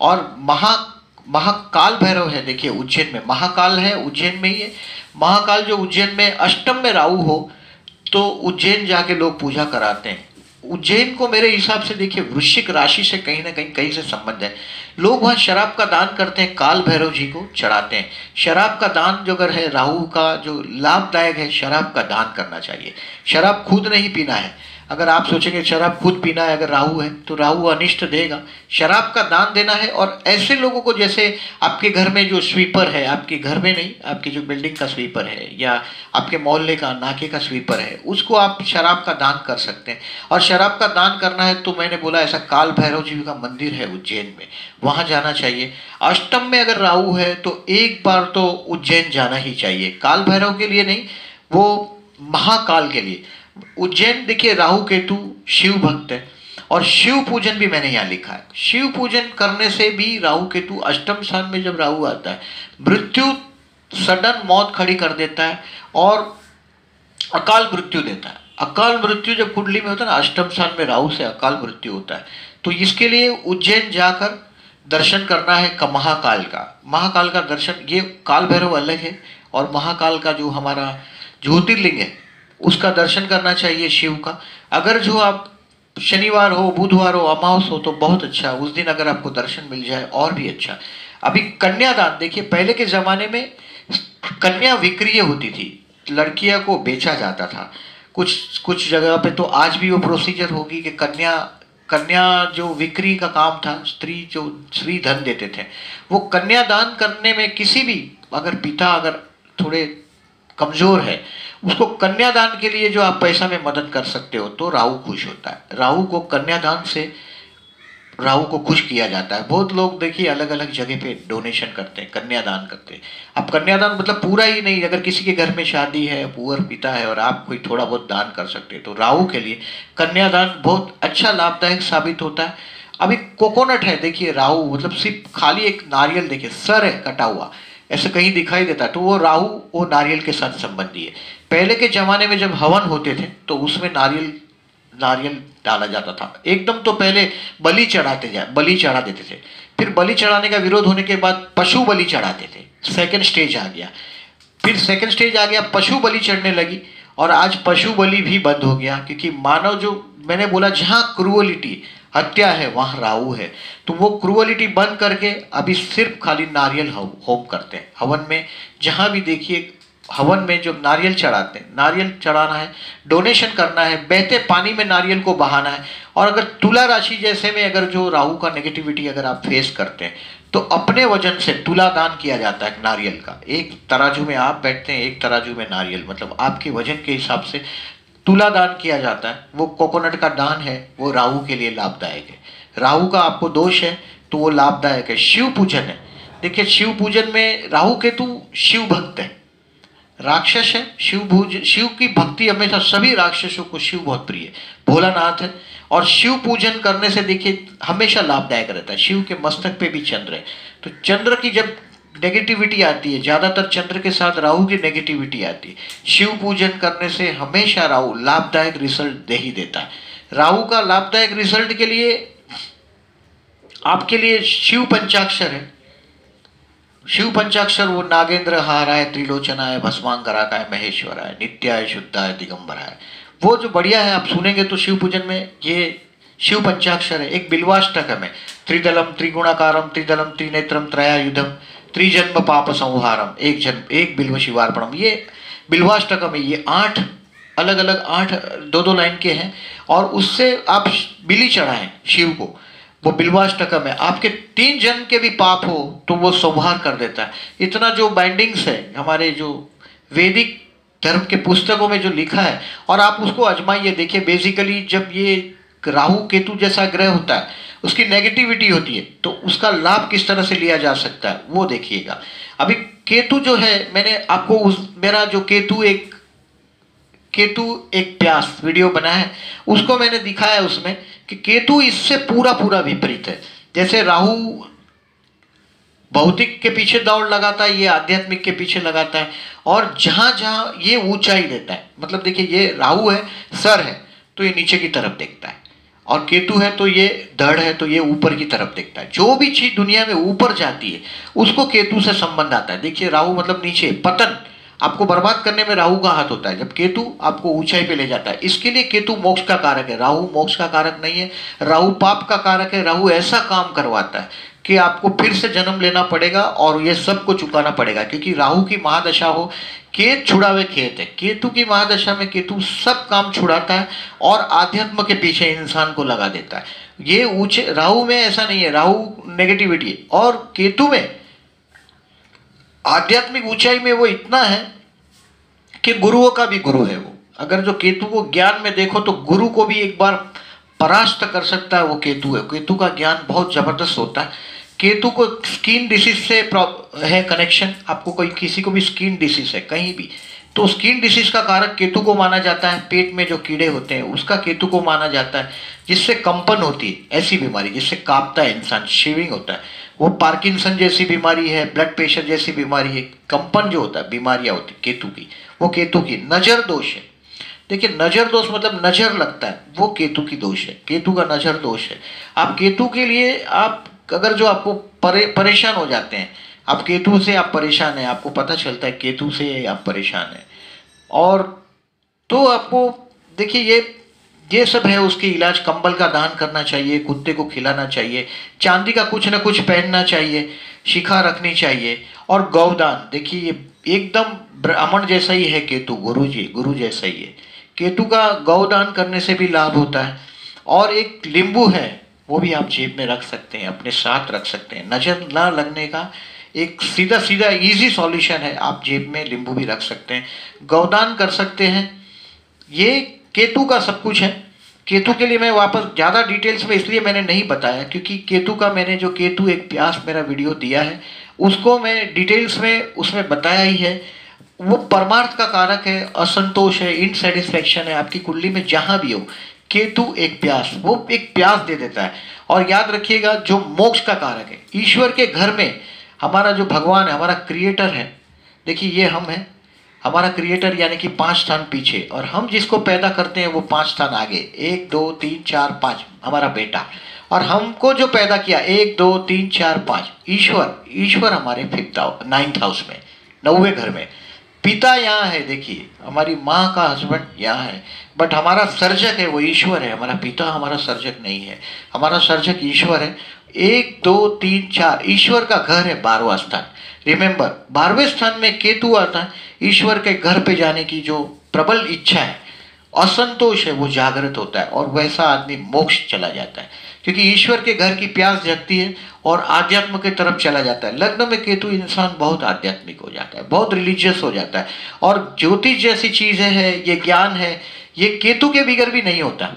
और महाकाल भैरव है, देखिए उज्जैन में महाकाल है, उज्जैन में ही है महाकाल। जो उज्जैन में अष्टम में राहु हो तो उज्जैन जाके लोग पूजा कराते हैं। उज्जैन को मेरे हिसाब से देखिए वृश्चिक राशि से कहीं ना कहीं से संबंध है। लोग वहाँ शराब का दान करते हैं, काल भैरव जी को चढ़ाते हैं। शराब का दान जो अगर है, राहु का जो लाभदायक है, शराब का दान करना चाहिए। शराब खुद नहीं पीना है। अगर आप सोचेंगे शराब खुद पीना है, अगर राहु है तो राहु अनिष्ट देगा। शराब का दान देना है। और ऐसे लोगों को, जैसे आपके घर में जो स्वीपर है, आपके घर में नहीं, आपकी जो बिल्डिंग का स्वीपर है या आपके मोहल्ले का नाके का स्वीपर है, उसको आप शराब का दान कर सकते हैं। और शराब का दान करना है तो मैंने बोला ऐसा काल भैरव जी का मंदिर है उज्जैन में, वहाँ जाना चाहिए। अष्टम में अगर राहु है तो एक बार तो उज्जैन जाना ही चाहिए, काल भैरव के लिए नहीं, वो महाकाल के लिए। उज्जैन देखिए राहु केतु शिव भक्त है, और शिव पूजन भी मैंने यहाँ लिखा है। शिव पूजन करने से भी राहु केतु, अष्टम स्थान में जब राहु आता है, मृत्यु, सडन मौत खड़ी कर देता है और अकाल मृत्यु देता है। अकाल मृत्यु जब कुंडली में होता है ना, अष्टम स्थान में राहु से अकाल मृत्यु होता है। तो इसके लिए उज्जैन जाकर दर्शन करना है महाकाल का। महाकाल का दर्शन, ये काल भैरव अलग है और महाकाल का जो हमारा ज्योतिर्लिंग है उसका दर्शन करना चाहिए शिव का। अगर जो आप शनिवार हो, बुधवार हो, अमावस हो तो बहुत अच्छा, उस दिन अगर आपको दर्शन मिल जाए और भी अच्छा। अभी कन्यादान देखिए, पहले के ज़माने में कन्या विक्रिय होती थी, लड़कियां को बेचा जाता था। कुछ जगह पे तो आज भी वो प्रोसीजर होगी कि कन्या जो बिक्री का काम था, स्त्री धन देते थे, वो कन्यादान करने में किसी भी, अगर पिता अगर थोड़े कमजोर है, उसको कन्यादान के लिए जो आप पैसा में मदद कर सकते हो तो राहु खुश होता है। राहु को कन्यादान से राहु को खुश किया जाता है। बहुत लोग देखिए अलग अलग जगह पे डोनेशन करते हैं, कन्यादान करते हैं। अब कन्यादान मतलब पूरा ही नहीं, अगर किसी के घर में शादी है, पुअर पिता है और आप कोई थोड़ा बहुत दान कर सकते हैं तो राहु के लिए कन्यादान बहुत अच्छा लाभदायक साबित होता है। अभी कोकोनट है, देखिए राहु मतलब सिर्फ खाली एक नारियल, देखिए सर है कटा हुआ, ऐसे कहीं दिखाई देता है तो वो राहु, वो नारियल के साथ संबंधी है। पहले के जमाने में जब हवन होते थे तो उसमें नारियल डाला जाता था। एकदम तो पहले बलि चढ़ा देते थे, फिर बलि चढ़ाने का विरोध होने के बाद पशु बलि चढ़ाते थे। सेकंड स्टेज आ गया, फिर सेकंड स्टेज आ गया, पशु बलि चढ़ने लगी, और आज पशु बलि भी बंद हो गया, क्योंकि मानव जो मैंने बोला जहाँ क्रूअलिटी हत्या है वहाँ राहु है। तो वो क्रूअलिटी बंद करके अभी सिर्फ खाली नारियल होम करते हैं हवन में। जहाँ भी देखिए हवन में जो नारियल चढ़ाते हैं, नारियल चढ़ाना है, डोनेशन करना है, बहते पानी में नारियल को बहाना है। और अगर तुला राशि जैसे में अगर जो राहु का नेगेटिविटी अगर आप फेस करते हैं तो अपने वजन से तुला दान किया जाता है नारियल का। एक तराजू में आप बैठते हैं, एक तराजू में नारियल, मतलब आपके वजन के हिसाब से तुला दान किया जाता है। वो कोकोनट का दान है, वो राहु के लिए लाभदायक है। राहु का आपको दोष है तो वो लाभदायक है। शिव पूजन है, देखिए शिव पूजन में राहु केतु शिव भक्त है, राक्षस है। शिव की भक्ति हमेशा सभी राक्षसों को शिव बहुत प्रिय है, भोलानाथ है। और शिव पूजन करने से देखिए हमेशा लाभदायक रहता है। शिव के मस्तक पे भी चंद्र है, तो चंद्र की जब नेगेटिविटी आती है, ज़्यादातर चंद्र के साथ राहु की नेगेटिविटी आती है, शिव पूजन करने से हमेशा राहु लाभदायक रिजल्ट दे ही देता है। राहु का लाभदायक रिजल्ट के लिए आपके लिए शिव पंचाक्षर है। शिव पंचाक्षर वो नागेंद्र हाराय, त्रिलोचनाय, भस्मांगराकाय, महेश्वराय, नित्याय, शुद्धाय, दिगंबराय, वो जो बढ़िया है आप सुनेंगे तो शिव पूजन में ये शिव पंचाक्षर है। एक बिल्वाष्टकम है, त्रिदलम त्रिगुणाकारम त्रिदलम त्रिनेत्रम त्रयायुधम त्रिजन्म पाप संहारम, एक जन्म एक बिल्व शिवार्पणम, ये बिल्वाष्टकम है। ये 8 अलग अलग 8 2 लाइन के हैं और उससे आप बिली चढ़ाएं शिव को, वो बिल्वाष्टकम है। आपके 3 जन्म के भी पाप हो तो वो संहार कर देता है। इतना जो बाइंडिंग्स है हमारे जो वैदिक धर्म के पुस्तकों में जो लिखा है, और आप उसको आजमाइए। देखिए बेसिकली जब ये राहु केतु जैसा ग्रह होता है उसकी नेगेटिविटी होती है तो उसका लाभ किस तरह से लिया जा सकता है वो देखिएगा। अभी केतु जो है, मैंने आपको मेरा जो केतु एक प्यास वीडियो बना है उसको मैंने दिखाया उसमें कि केतु इससे पूरा पूरा विपरीत है। जैसे राहु भौतिक के पीछे दौड़ लगाता है, ये आध्यात्मिक के पीछे लगाता है। और जहां जहां ये ऊंचाई देता है, मतलब देखिए ये राहु है, सर है तो ये नीचे की तरफ देखता है, और केतु है तो ये धड़ है तो ये ऊपर की तरफ देखता है। जो भी चीज दुनिया में ऊपर जाती है उसको केतु से संबंध आता है। देखिए राहु मतलब नीचे, पतन, आपको बर्बाद करने में राहु का हाथ होता है, जब केतु आपको ऊंचाई पे ले जाता है। इसके लिए केतु मोक्ष का कारक है, राहु मोक्ष का कारक नहीं है। राहु पाप का कारक है। राहु ऐसा काम करवाता है कि आपको फिर से जन्म लेना पड़ेगा और ये सब को चुकाना पड़ेगा, क्योंकि राहु की महादशा हो, केत छुड़ावे खेत है। केतु की महादशा में केतु सब काम छुड़ाता है और आध्यात्म के पीछे इंसान को लगा देता है। ये ऊंचे राहु में ऐसा नहीं है, राहु नेगेटिविटी है, और केतु में आध्यात्मिक ऊंचाई में वो इतना है कि गुरुओं का भी गुरु है वो। अगर जो केतु को ज्ञान में देखो तो गुरु को भी एक बार परास्त कर सकता है, वो केतु है। केतु का ज्ञान बहुत जबरदस्त होता है। केतु को स्किन डिसीज से है कनेक्शन, आपको कोई किसी को भी स्किन डिसीज है कहीं भी तो स्किन डिसीज का कारक केतु को माना जाता है। पेट में जो कीड़े होते हैं उसका केतु को माना जाता है, जिससे कंपन होती है, ऐसी बीमारी जिससे कांपता है इंसान, शिविंग होता है, वो पार्किंसन जैसी बीमारी है, ब्लड प्रेशर जैसी बीमारी है। कंपन जो होता है बीमारियां होती केतु की, वो केतु की। नजर दोष है, देखिए नजर दोष मतलब नजर लगता है, वो केतु की दोष है, केतु का नजर दोष है। आप केतु के लिए आप अगर जो आपको परेशान हो जाते हैं, आप केतु से आप परेशान हैं, आपको पता चलता है केतु से आप परेशान हैं, और तो आपको देखिए ये सब है। उसके इलाज कंबल का दान करना चाहिए, कुत्ते को खिलाना चाहिए, चांदी का कुछ ना कुछ पहनना चाहिए, शिखा रखनी चाहिए, और गौदान। देखिए ये एकदम ब्राह्मण जैसा ही है केतु, गुरु जैसा ही है। केतु का गौदान करने से भी लाभ होता है। और एक नींबू है, वो भी आप जेब में रख सकते हैं, अपने साथ रख सकते हैं। नजर ना लगने का एक सीधा इजी सॉल्यूशन है, आप जेब में नींबू भी रख सकते हैं, गौदान कर सकते हैं। ये केतु का सब कुछ है। केतु के लिए मैं वापस ज़्यादा डिटेल्स में इसलिए मैंने नहीं बताया क्योंकि केतु का मैंने जो केतु एक प्यास मेरा वीडियो दिया है उसको मैं डिटेल्स में उसमें बताया ही है। वो परमार्थ का कारक है, असंतोष है, इनसेटिस्फैक्शन है, आपकी कुंडली में जहाँ भी हो केतु एक प्यास, वो एक प्यास दे देता है। और याद रखिएगा जो मोक्ष का कारक है, ईश्वर के घर में हमारा जो भगवान है, हमारा क्रिएटर है, देखिए ये हम हैं, हमारा क्रिएटर यानी कि 5 स्थान पीछे, और हम जिसको पैदा करते हैं वो 5 स्थान आगे, 1 2 3 4 5 हमारा बेटा, और हमको जो पैदा किया 1 2 3 4 5 ईश्वर हमारे 9th हाउस में, 9वें घर में। पिता यहाँ है, देखिए हमारी माँ का हस्बैंड यहाँ है, बट हमारा सर्जक है वो ईश्वर है, हमारा पिता हमारा सर्जक नहीं है, हमारा सर्जक ईश्वर है। 1 2 3 4 ईश्वर का घर है 12वां स्थान। रिमेंबर 12वें स्थान में केतु आता है, ईश्वर के घर पे जाने की जो प्रबल इच्छा है, असंतोष है, वो जागृत होता है और वैसा आदमी मोक्ष चला जाता है, क्योंकि ईश्वर के घर की प्यास जगती है और आध्यात्म की तरफ चला जाता है। लग्न में केतु इंसान बहुत आध्यात्मिक हो जाता है, बहुत रिलीजियस हो जाता है। और ज्योतिष जैसी चीजें हैं, ये ज्ञान है, ये केतु के बिगड़ भी नहीं होता।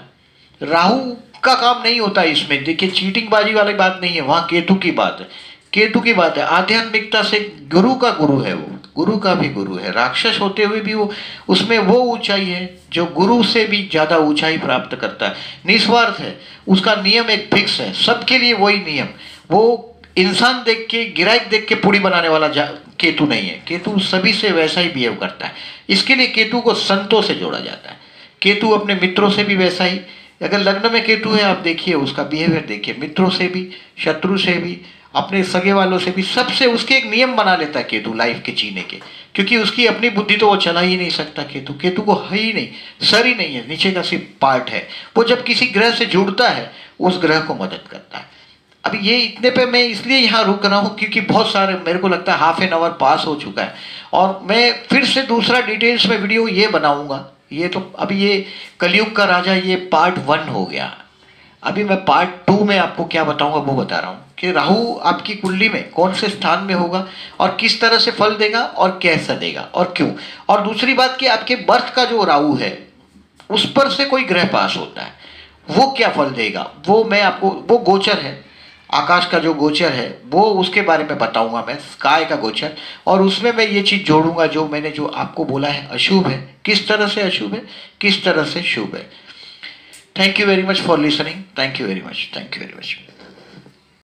राहु का काम नहीं होता इसमें, देखिए चीटिंग बाजी वाली बात नहीं है, वहाँ केतु की बात है, केतु की बात है। आध्यात्मिकता से गुरु का गुरु है, वो गुरु का भी गुरु है। राक्षस होते हुए भी वो उसमें वो ऊंचाई है जो गुरु से भी ज्यादा ऊंचाई प्राप्त करता है। निस्वार्थ है, उसका नियम एक फिक्स है, सबके लिए वही नियम। वो इंसान देख के, गिराइक देख के पूड़ी बनाने वाला केतु नहीं है। केतु सभी से वैसा ही बिहेव करता है। इसके लिए केतु को संतों से जोड़ा जाता है। केतु अपने मित्रों से भी वैसा ही, अगर लग्न में केतु है आप देखिए उसका बिहेवियर देखिए, मित्रों से भी, शत्रु से भी, अपने सगे वालों से भी, सबसे उसके एक नियम बना लेता है केतु लाइफ के जीने के, क्योंकि उसकी अपनी बुद्धि तो वो चला ही नहीं सकता। केतु, केतु को है ही नहीं, सर ही नहीं है, नीचे का सिर्फ पार्ट है। वो जब किसी ग्रह से जुड़ता है उस ग्रह को मदद करता है। अब ये इतने पे मैं इसलिए यहाँ रुक रहा हूँ क्योंकि बहुत सारे, मेरे को लगता है हाफ एन आवर पास हो चुका है और मैं फिर से दूसरा डिटेल्स में वीडियो ये बनाऊंगा। ये तो अभी ये कलयुग का राजा ये पार्ट 1 हो गया। अभी मैं पार्ट 2 में आपको क्या बताऊंगा वो बता रहा हूँ कि राहु आपकी कुंडली में कौन से स्थान में होगा और किस तरह से फल देगा और कैसा देगा और क्यों। और दूसरी बात कि आपके बर्थ का जो राहु है उस पर से कोई ग्रह पास होता है, वो क्या फल देगा, वो मैं आपको, वो गोचर है, आकाश का जो गोचर है वो उसके बारे में बताऊंगा मैं, स्काई का गोचर। और उसमें मैं ये चीज़ जोड़ूंगा जो मैंने जो आपको बोला है अशुभ है, किस तरह से अशुभ है, किस तरह से शुभ है। Thank you very much for listening, thank you very much, thank you very much.